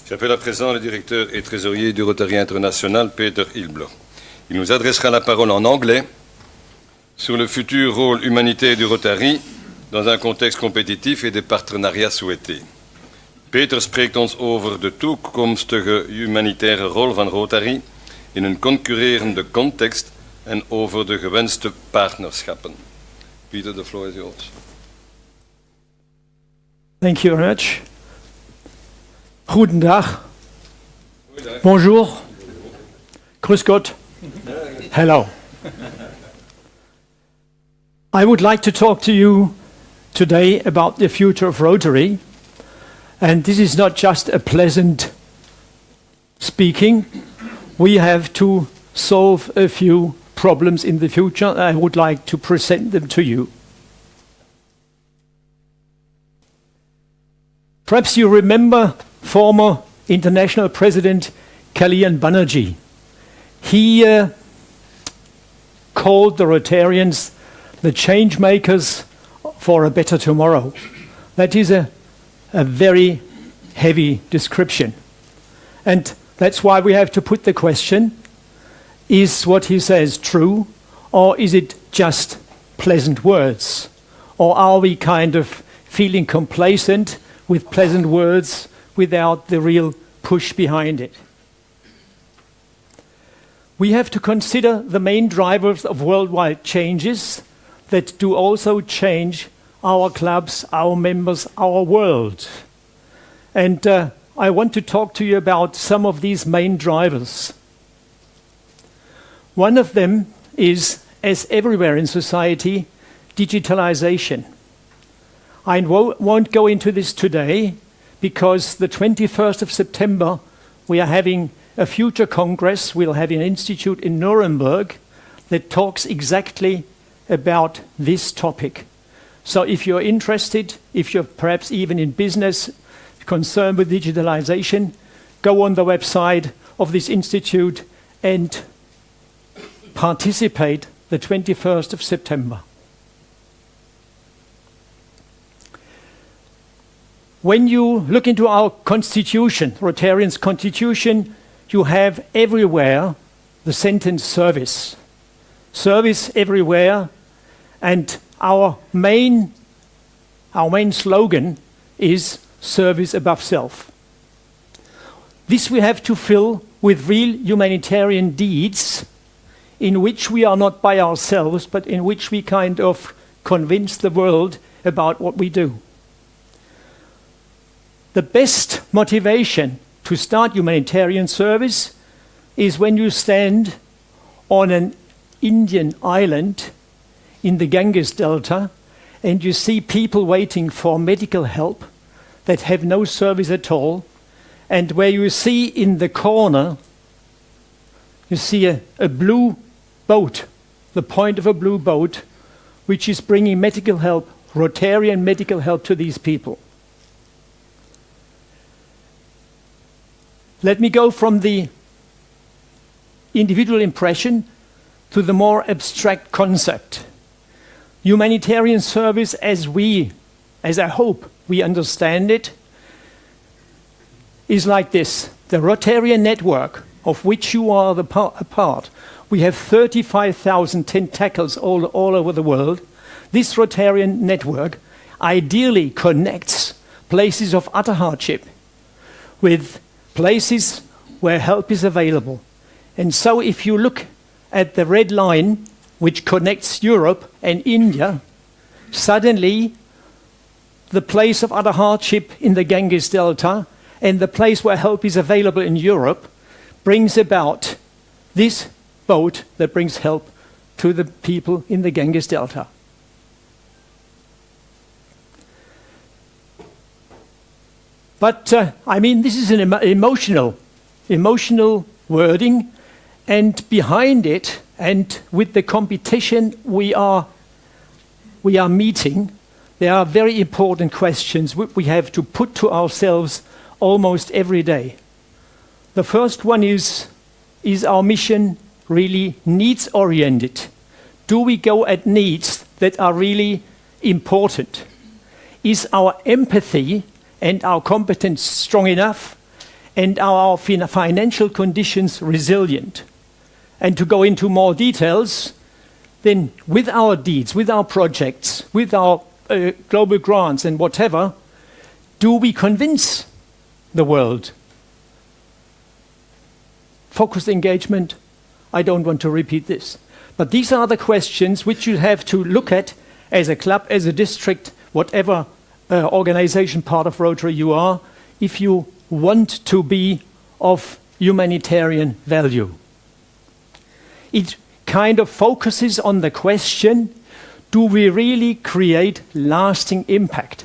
J'appelle à présent le directeur et trésorier du Rotary International, Peter Iblher. Il nous adressera la parole en anglais sur le futur rôle humanitaire du Rotary dans een contexte competitief en de partenariat souhaité. Peter spreekt ons over de toekomstige humanitaire rol van Rotary in een concurrerende context en over de gewenste partnerschappen. Peter, the floor is yours. Thank you very much. Goedendag. Bonjour. Grüß Gott. Hello. I would like to talk to you today about the future of Rotary. And this is not just a pleasant speaking. We have to solve a few problems in the future. I would like to present them to you. Perhaps you remember former international president Kalyan Banerjee. He called the Rotarians the change makers for a better tomorrow. That is a very heavy description. And that's why we have to put the question, is what he says true, or is it just pleasant words? Or are we kind of feeling complacent with pleasant words without the real push behind it? We have to consider the main drivers of worldwide changes that do also change our clubs, our members, our world. And I want to talk to you about some of these main drivers. One of them is, as everywhere in society, digitalization. I won't go into this today because the 21st of September we are having a future congress. We'll have an institute in Nuremberg that talks exactly about this topic. So if you're interested, if you're perhaps even in business concerned with digitalization, go on the website of this institute and participate the 21st of September. When you look into our constitution, Rotarians Constitution, you have everywhere the sentence service. Service everywhere, and our main slogan is service above self. This we have to fill with real humanitarian deeds in which we are not by ourselves, but in which we kind of convince the world about what we do. The best motivation to start humanitarian service is when you stand on an Indian island in the Ganges Delta and you see people waiting for medical help that have no service at all, and where you see in the corner, you see a blue boat, the point of a blue boat, which is bringing medical help, Rotarian medical help to these people. Let me go from the individual impression to the more abstract concept. Humanitarian service as I hope we understand it, is like this. The Rotarian network, of which you are a part, we have 35,000 tentacles all over the world. This Rotarian network ideally connects places of utter hardship with places where help is available. And so if you look at the red line, which connects Europe and India, suddenly the place of utter hardship in the Ganges Delta and the place where help is available in Europe brings about this boat that brings help to the people in the Ganges Delta. But I mean, this is an emotional wording, and behind it, and with the competition we are meeting, there are very important questions we have to put to ourselves almost every day. The first one is our mission really needs-oriented? Do we go at needs that are really important? Is our empathy and our competence strong enough, and our financial conditions resilient. And to go into more details, then with our deeds, with our projects, with our global grants and whatever, do we convince the world? Focused engagement, I don't want to repeat this. But these are the questions which you have to look at as a club, as a district, whatever organization part of Rotary you are, if you want to be of humanitarian value. It kind of focuses on the question, do we really create lasting impact?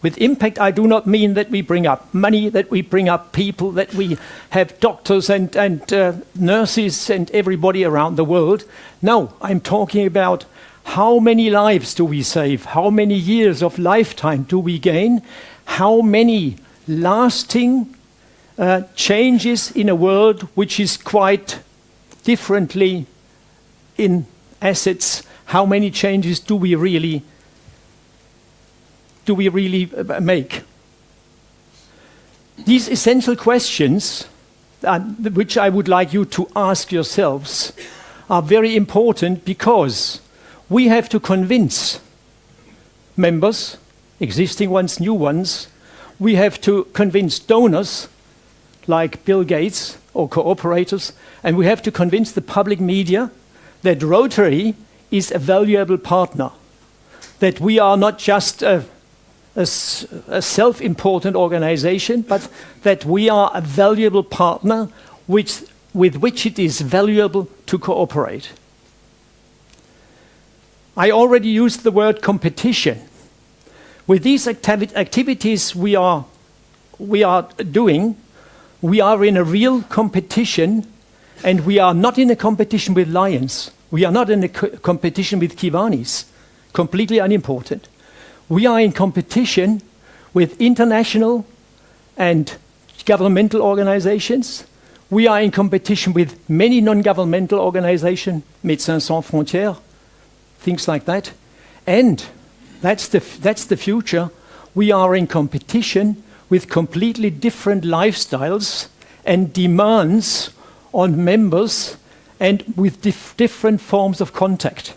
With impact, I do not mean that we bring up money, that we bring up people, that we have doctors and nurses and everybody around the world. No, I'm talking about how many lives do we save? How many years of lifetime do we gain? How many lasting changes in a world which is quite differently in assets? How many changes do we really make? These essential questions, which I would like you to ask yourselves, are very important because we have to convince members, existing ones, new ones. We have to convince donors, like Bill Gates or cooperators, and we have to convince the public media that Rotary is a valuable partner, that we are not just a self-important organization, but that we are a valuable partner with which it is valuable to cooperate. I already used the word competition. With these activities we are doing, we are in a real competition, and we are not in a competition with lions. We are not in a competition with Kiwanis, completely unimportant. We are in competition with international and governmental organizations. We are in competition with many non-governmental organizations, Médecins Sans Frontières, things like that. And that's the future. We are in competition with completely different lifestyles and demands on members and with different forms of contact.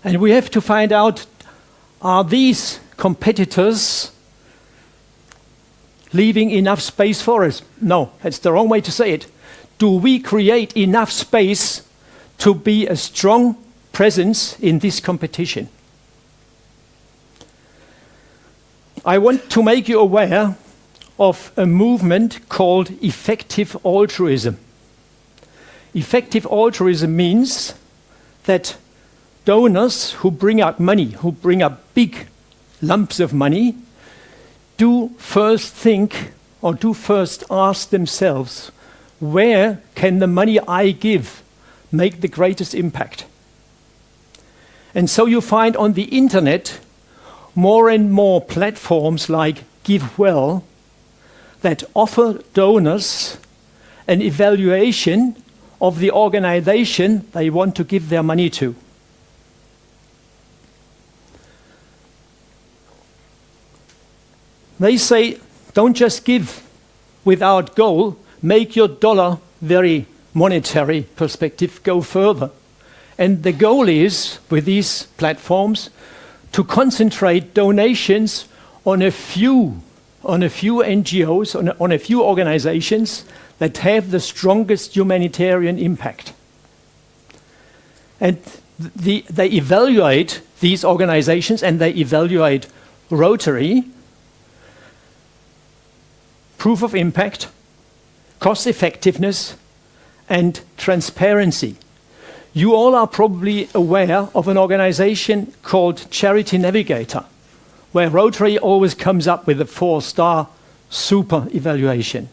And we have to find out, are these competitors leaving enough space for us? No, that's the wrong way to say it. Do we create enough space to be a strong presence in this competition? I want to make you aware of a movement called effective altruism. Effective altruism means that donors who bring out money, who bring up big lumps of money, do first think or do first ask themselves, where can the money I give make the greatest impact? And so you find on the internet more and more platforms like GiveWell that offer donors an evaluation of the organization they want to give their money to. They say, don't just give without goal, make your dollar very monetary perspective, go further. And the goal is, with these platforms, to concentrate donations on a few NGOs, on a few organizations that have the strongest humanitarian impact. And they evaluate these organizations, and they evaluate Rotary, proof of impact, cost effectiveness, and transparency. You all are probably aware of an organization called Charity Navigator, where Rotary always comes up with a 4-star super evaluation.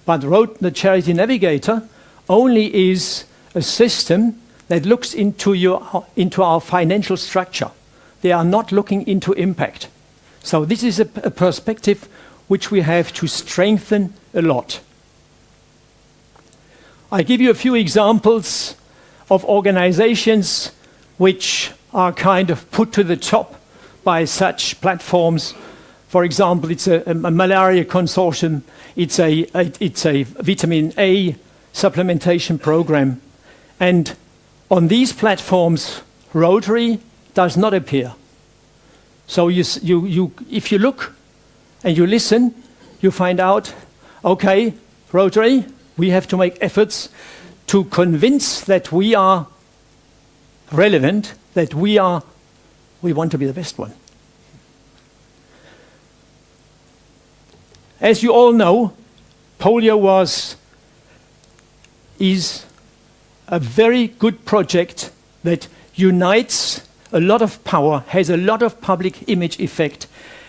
But the Charity Navigator only is a system that looks into our financial structure. They are not looking into impact. So this is a perspective which we have to strengthen a lot. I give you a few examples of organizations which are kind of put to the top by such platforms. For example, it's a malaria consortium, it's a vitamin A supplementation program. And on these platforms, Rotary does not appear. So if you look and you listen, you find out, okay, Rotary, we have to make efforts to convince that we are relevant, that we want to be the best one. As you all know, polio is a very good project that unites a lot of power, has a lot of public image effect,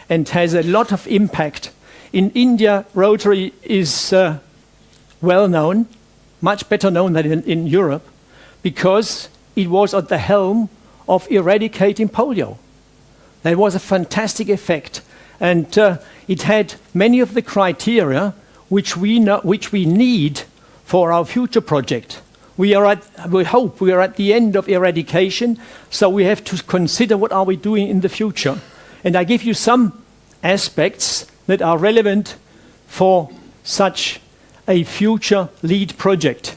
and has a lot of impact. In India, Rotary is well known, much better known than in Europe, because it was at the helm of eradicating polio. That was a fantastic effect, and it had many of the criteria which we need for our future project. We hope we are at the end of eradication, so we have to consider what are we doing in the future. And I give you some aspects that are relevant for such a future lead project.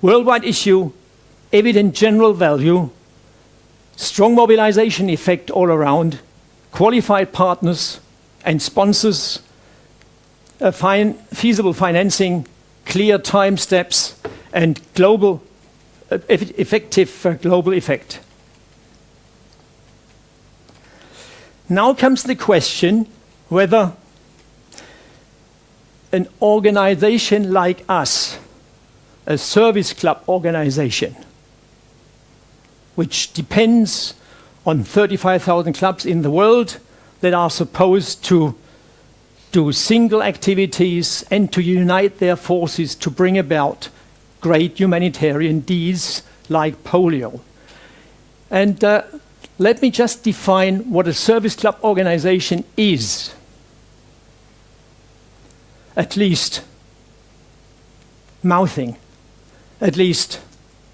Worldwide issue, evident general value, strong mobilization effect all around, qualified partners and sponsors, feasible financing, clear time steps, and effective global effect. Now comes the question whether an organization like us, a service club organization, which depends on 35,000 clubs in the world that are supposed to do single activities and to unite their forces to bring about great humanitarian deeds like polio. And let me just define what a service club organization is. At least mouthing. At least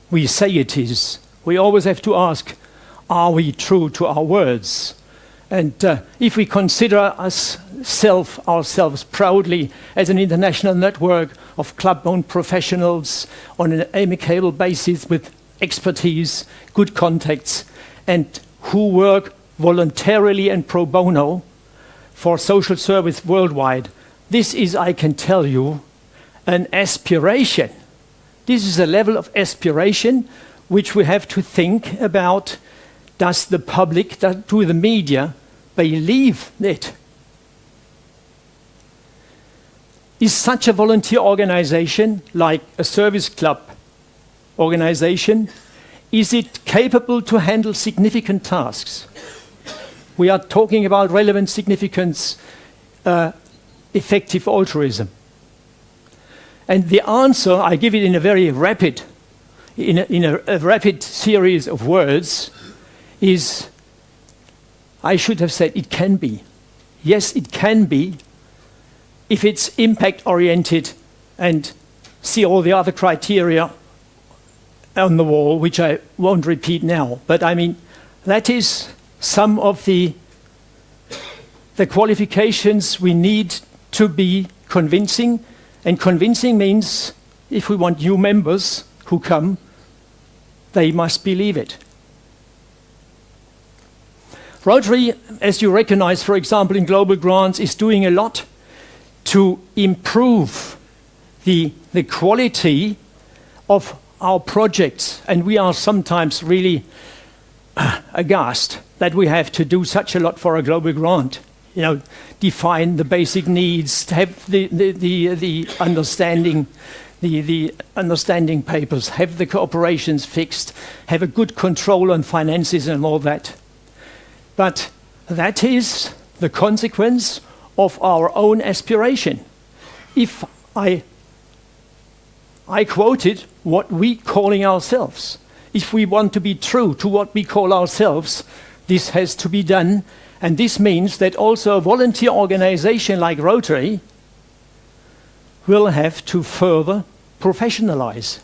we say it is. We always have to ask, are we true to our words? And if we consider ourselves proudly as an international network of club-owned professionals on an amicable basis with expertise, good contacts, and who work voluntarily and pro bono for social service worldwide, this is, I can tell you, an aspiration. This is a level of aspiration which we have to think about. Does the public, do the media believe it? Is such a volunteer organization, like a service club organization, is it capable to handle significant tasks? We are talking about relevant significance, effective altruism. And the answer, I give it in a very rapid, in a rapid series of words, is, I should have said it can be. Yes, it can be, if it's impact-oriented and see all the other criteria on the wall, which I won't repeat now. But I mean, that is some of the qualifications we need to be convincing. And convincing means, if we want new members who come, they must believe it. Rotary, as you recognize, for example, in global grants, is doing a lot to improve the quality of our projects. And we are sometimes really aghast that we have to do such a lot for a global grant. You know, define the basic needs, have the understanding, the understanding papers, have the cooperations fixed, have a good control on finances and all that. But that is the consequence of our own aspiration. If I quoted what we calling ourselves. If we want to be true to what we call ourselves, this has to be done. And this means that also a volunteer organization like Rotary will have to further professionalize.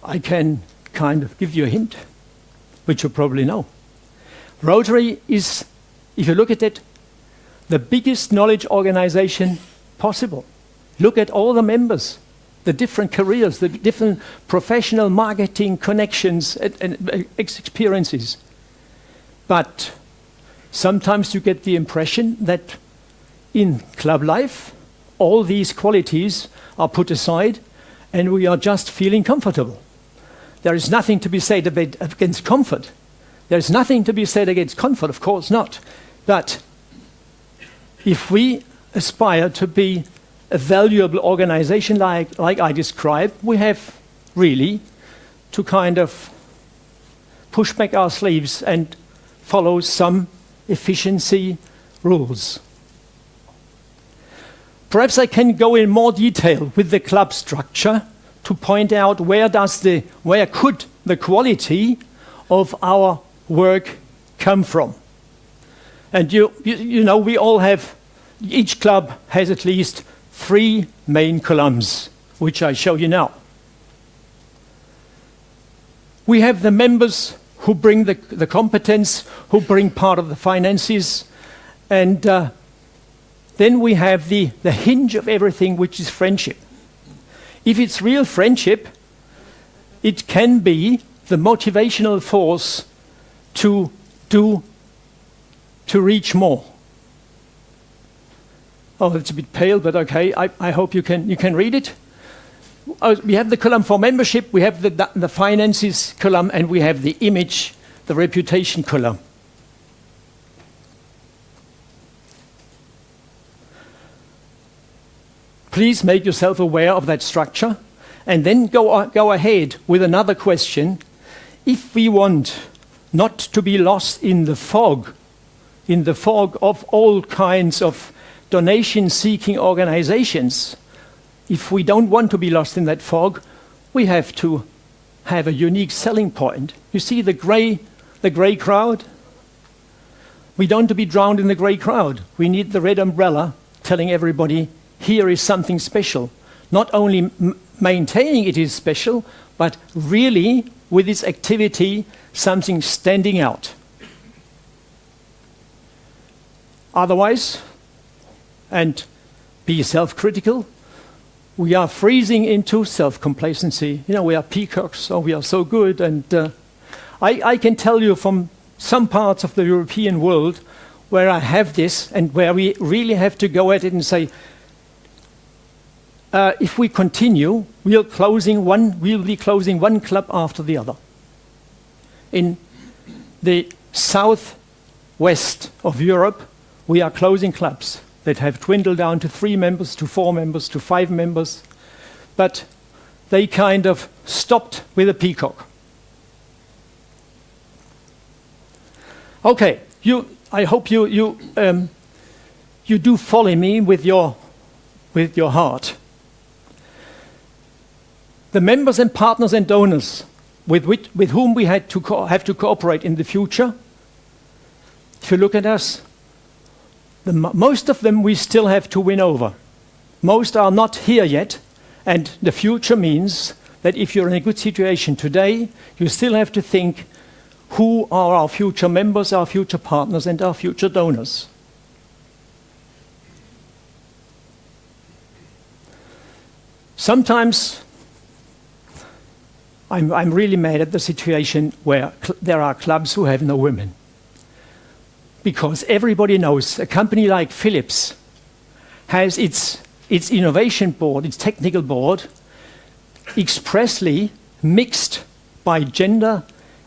I can kind of give you a hint. which you probably know. Rotary is, if you look at it, the biggest knowledge organization possible. Look at all the members, the different careers, the different professional marketing connections and experiences. But sometimes you get the impression that in club life, all these qualities are put aside and we are just feeling comfortable. There is nothing to be said against comfort. There is nothing to be said against comfort, of course not. But if we aspire to be a valuable organization like I described, we have really to kind of push back our sleeves and follow some efficiency rules. Perhaps I can go in more detail with the club structure to point out where could the quality of our work come from. And you know, we all have, each club has at least 3 main columns, which I show you now. We have the members who bring the competence, who bring part of the finances, and then we have the hinge of everything, which is friendship. If it's real friendship, it can be the motivational force to reach more. Oh, it's a bit pale, but okay. I hope you can read it. We have the column for membership, we have the finances column, and we have the image, the reputation column. Please make yourself aware of that structure, and then go ahead with another question. If we want not to be lost in the fog of all kinds of donation-seeking organizations, if we don't want to be lost in that fog, we have to have a unique selling point. You see the grey crowd? We don't want to be drowned in the grey crowd. We need the red umbrella telling everybody, here is something special. Not only maintaining it is special, but really, with its activity, something standing out. Otherwise, and be self-critical, we are freezing into self-complacency. You know, we are peacocks, or we are so good. And I can tell you from some parts of the European world where I have this, and where we really have to go at it and say, if we continue, we'll be closing one club after the other. In the southwest of Europe, we are closing clubs that have dwindled down to 3 members, to 4 members, to 5 members, but they kind of stopped with a peacock. Okay, I hope you do follow me with your heart. The members and partners and donors with whom we have to cooperate in the future, if you look at us, most of them we still have to win over. Most are not here yet, and the future means that if you're in a good situation today, you still have to think, who are our future members, our future partners, and our future donors? Sometimes I'm really mad at the situation where there are clubs who have no women. Because everybody knows a company like Philips has its innovation board, its technical board, expressly mixed by gender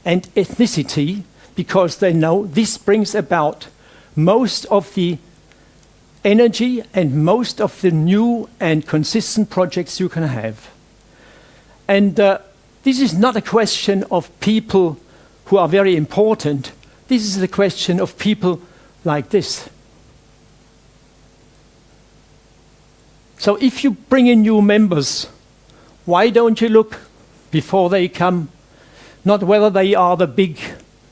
and ethnicity, because they know this brings about most of the energy and most of the new and consistent projects you can have. And this is not a question of people who are very important. This is a question of people like this. So if you bring in new members, why don't you look before they come, not whether they are the big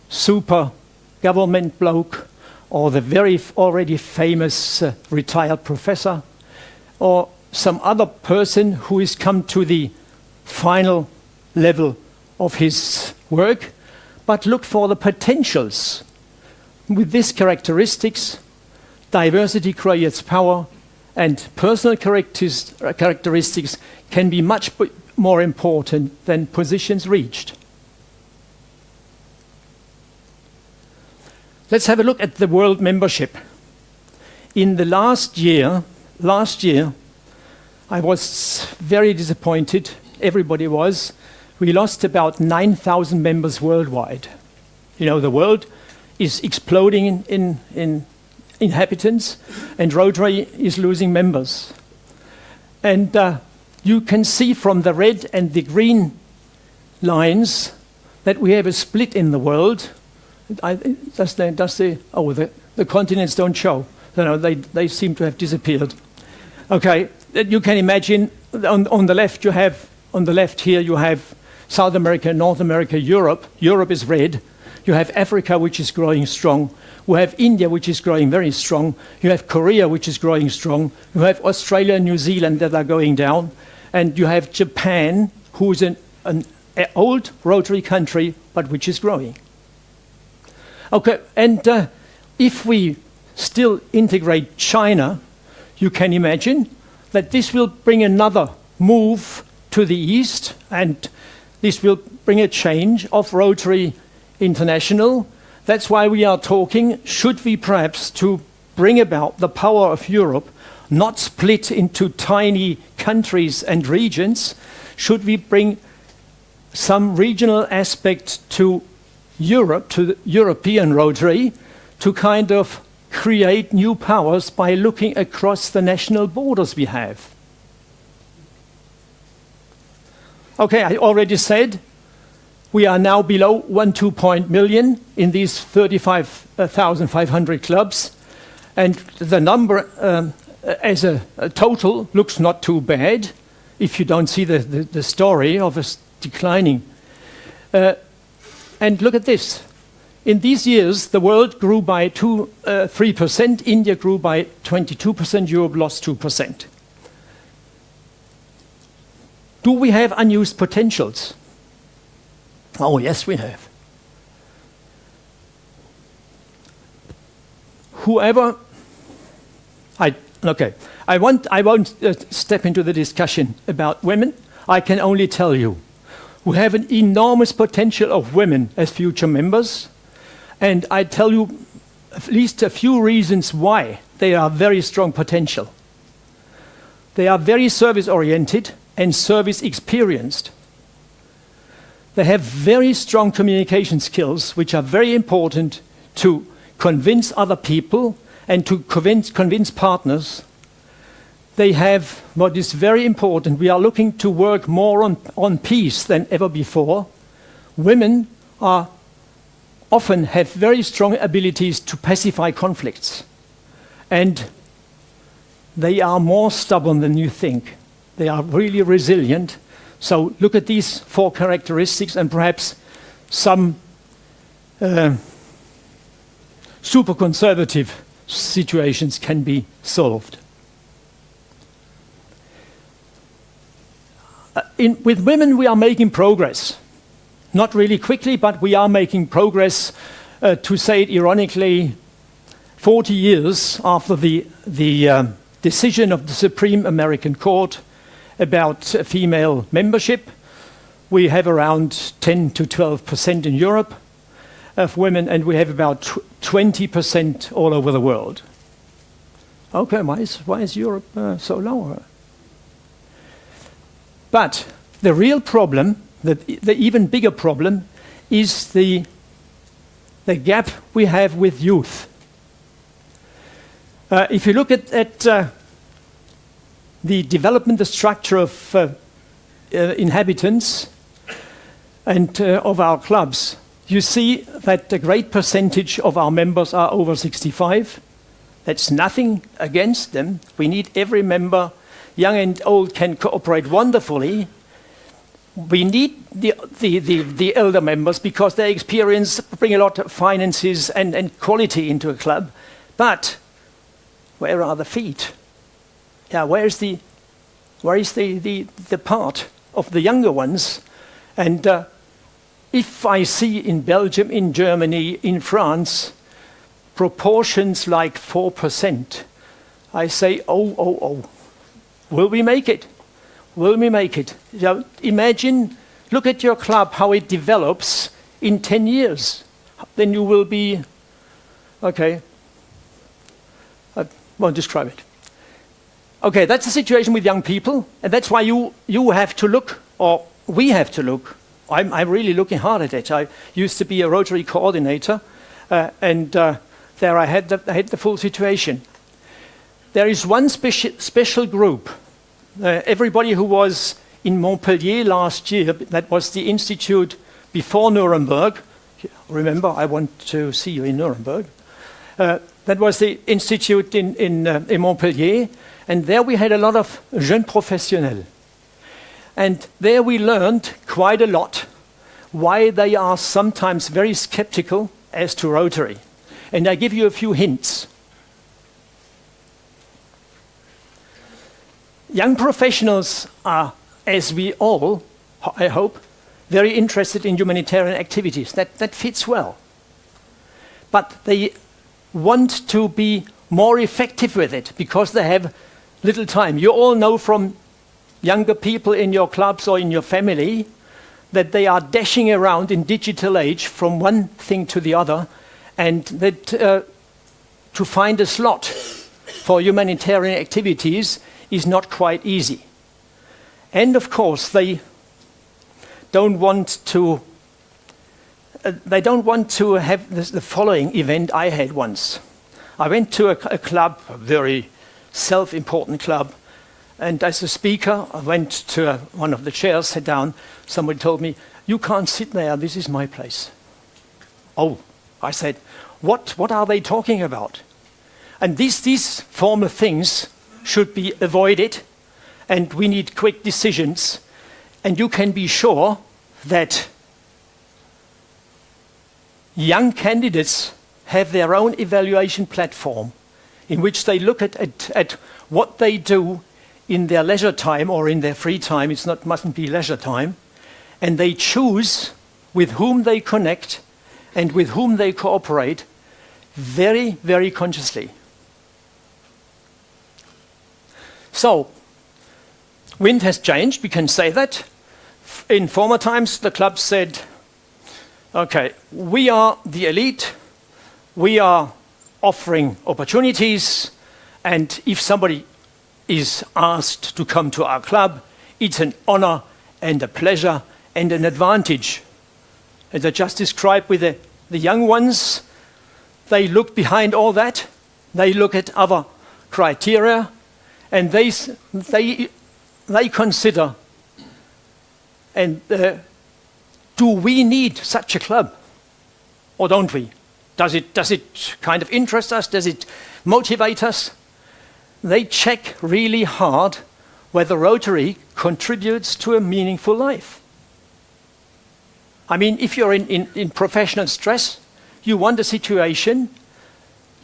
super government bloke or the very already famous retired professor or some other person who has come to the final level of his work, but look for the potentials. With these characteristics, diversity creates power, and personal characteristics can be much more important than positions reached. Let's have a look at the world membership. In the last year, I was very disappointed. Everybody was. We lost about 9,000 members worldwide. You know, the world is exploding in inhabitants, and Rotary is losing members. And you can see from the red and the green lines that we have a split in the world. The continents don't show. No, they seem to have disappeared. Okay, you can imagine on the left here you have South America, North America, Europe. Europe is red. You have Africa, which is growing strong. You have India, which is growing very strong. You have Korea, which is growing strong. You have Australia and New Zealand that are going down. And you have Japan, who is an old Rotary country, but which is growing. Okay, and if we still integrate China, you can imagine that this will bring another move to the east, and this will bring a change of Rotary International. That's why we are talking, should we perhaps to bring about the power of Europe, not split into tiny countries and regions, should we bring some regional aspect to Europe, to the European Rotary, to kind of create new powers by looking across the national borders we have. Okay, I already said we are now below 2 million in these 35,500 clubs, and the number as a total looks not too bad if you don't see the story of us declining. And look at this. In these years, the world grew by 3%, India grew by 22%, Europe lost 2%. Do we have unused potentials? Oh, yes, we have. I won't step into the discussion about women. I can only tell you, we have an enormous potential of women as future members, and I tell you at least a few reasons why they are very strong potential. They are very service-oriented and service-experienced. They have very strong communication skills, which are very important to convince other people and to convince partners. They have what is very important. We are looking to work more on peace than ever before. Women often have very strong abilities to pacify conflicts. And they are more stubborn than you think. They are really resilient. So look at these 4 characteristics, and perhaps some super conservative situations can be solved. With women, we are making progress. Not really quickly, but we are making progress. To say it ironically, 40 years after the decision of the Supreme American Court about female membership, we have around 10 to 12% in Europe of women, and we have about 20% all over the world. Okay, why is Europe so low? But the real problem, the even bigger problem, is the gap we have with youth. If you look at the development, the structure of inhabitants and of our clubs, you see that a great percentage of our members are over 65. That's nothing against them. We need every member. Young and old can cooperate wonderfully. We need the elder members because their experience bring a lot of finances and quality into a club. But where are the feet? Yeah, where is the part of the younger ones? And if I see in Belgium, in Germany, in France, proportions like 4%, I say, oh, will we make it? Will we make it? Imagine, look at your club, how it develops in 10 years. Then you will be, okay, I won't describe it. Okay, that's the situation with young people, and that's why you have to look, or we have to look. I'm really looking hard at it. I used to be a Rotary coordinator, and there I had the full situation. There is one special group. Everybody who was in Montpellier last year, that was the institute before Nuremberg. Remember, I want to see you in Nuremberg. That was the institute in Montpellier, and there we had a lot of jeunes professionnels. And there we learned quite a lot why they are sometimes very skeptical as to Rotary. And I give you a few hints. Young professionals are, as we all, I hope, very interested in humanitarian activities. That fits well. But they want to be more effective with it because they have little time. You all know from younger people in your clubs or in your family that they are dashing around in digital age from one thing to the other, and that to find a slot for humanitarian activities is not quite easy. And of course, they don't want to have the following event I had once. I went to a club, a very self-important club, and as a speaker, I went to one of the chairs, sat down. Somebody told me, "You can't sit there, this is my place." Oh, I said, what are they talking about? And these formal things should be avoided, and we need quick decisions. And you can be sure that young candidates have their own evaluation platform in which they look at what they do in their leisure time or in their free time. Mustn't be leisure time. And they choose with whom they connect and with whom they cooperate very, very consciously. So, wind has changed, we can say that. In former times, the club said, okay, we are the elite, we are offering opportunities, and if somebody is asked to come to our club, it's an honor and a pleasure and an advantage. As I just described with the young ones, they look behind all that, they look at other criteria, and they consider, and do we need such a club, or don't we? Does it kind of interest us? Does it motivate us? They check really hard whether Rotary contributes to a meaningful life. I mean, if you're in professional stress, you want a situation,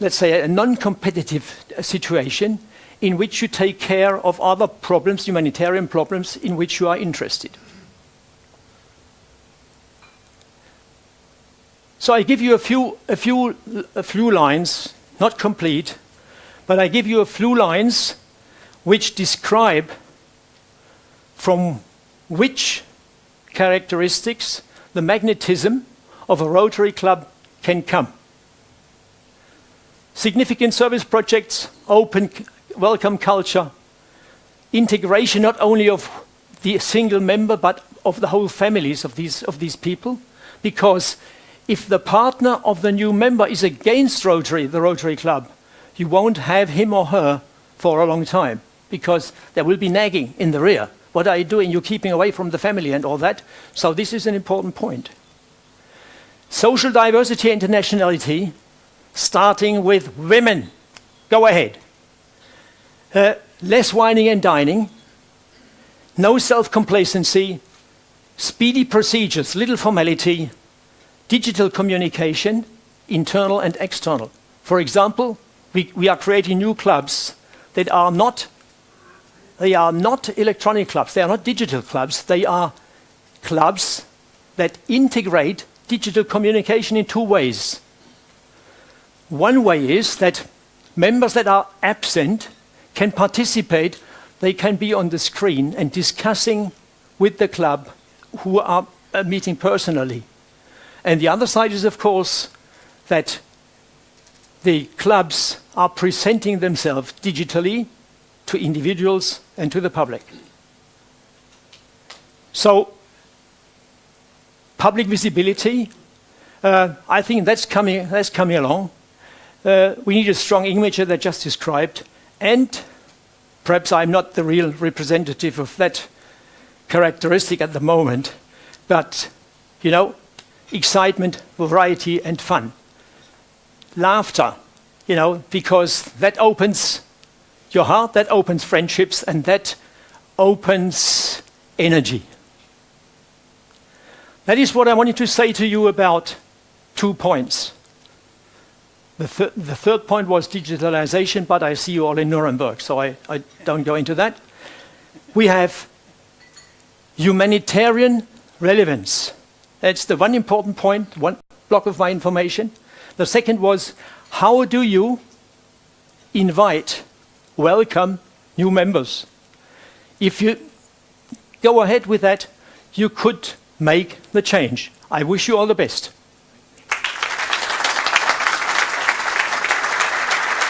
let's say a non-competitive situation, in which you take care of other problems, humanitarian problems, in which you are interested. So I give you a few lines, not complete, but I give you a few lines which describe from which characteristics the magnetism of a Rotary club can come. Significant service projects, open, welcome culture, integration not only of the single member but of the whole families of these people, because if the partner of the new member is against Rotary, the Rotary club, you won't have him or her for a long time, because there will be nagging in the rear. What are you doing? You're keeping away from the family and all that. So this is an important point. Social diversity and internationality, starting with women. Go ahead. Less whining and dining, no self-complacency, speedy procedures, little formality, digital communication, internal and external. For example, we are creating new clubs that are not electronic clubs, they are not digital clubs, they are clubs that integrate digital communication in two ways. One way is that members that are absent can participate. They can be on the screen and discussing with the club who are meeting personally. And the other side is, of course, that the clubs are presenting themselves digitally to individuals and to the public. So, public visibility, I think that's coming along. We need a strong image that I just described, and perhaps I'm not the real representative of that characteristic at the moment, but, you know, excitement, variety, and fun. Laughter, you know, because that opens your heart, that opens friendships, and that opens energy. That is what I wanted to say to you about 2 points. The third point was digitalization, but I see you all in Nuremberg, so I don't go into that. We have humanitarian relevance. That's the one important point, one block of my information. The second was, how do you invite, welcome new members? If you go ahead with that, you could make the change. I wish you all the best.